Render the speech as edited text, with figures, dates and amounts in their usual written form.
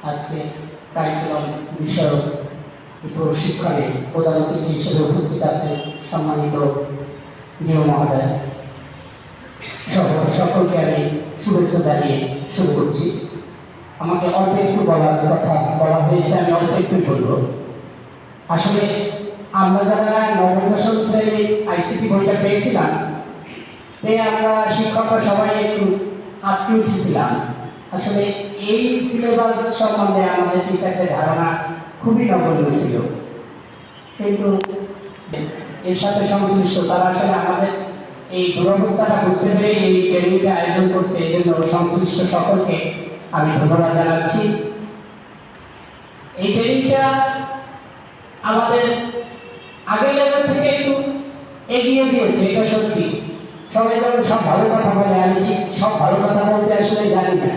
আজকে কারিকুলাম বিষয়ক প্রশিক্ষণে প্রধান অতিথি হিসেবে উপস্থিত আছেন সম্মানিত নিয়ম মহোদয় সহ সকলকে আমি শুভেচ্ছা জানিয়ে শুরু করছি। আমাকে অল্প একটু বলার কথা বলা হয়েছে, আমি অল্প একটু বলব। আসলে আমরা যারা নবম দশম শ্রেণীর আইসিটি বইটা পেয়েছিলাম, পেয়ে আমরা শিক্ষকরা সবাই একটু আটকে উঠেছিলাম। আসলে এই সিলেবাস সম্বন্ধে আমাদের টিচারদের ধারণা খুবই নগণ্য ছিল, কিন্তু এর সাথে সংশ্লিষ্ট তারা আসলে আমাদের এই দুরবস্থাটা বুঝতে পেরে এই ট্রেনিংটা আয়োজন করছে। এই জন্য সংশ্লিষ্ট সকলকে আমি ধন্যবাদ জানাচ্ছি। এই ট্রেনিংটা আমাদের আগের লেভেল থেকে একটু এগিয়ে দিয়েছে, এটা সত্যি। সবাই যেমন সব ভালো কথা বলে, আমি ঠিক সব ভালো কথা বলতে আসলে জানি না।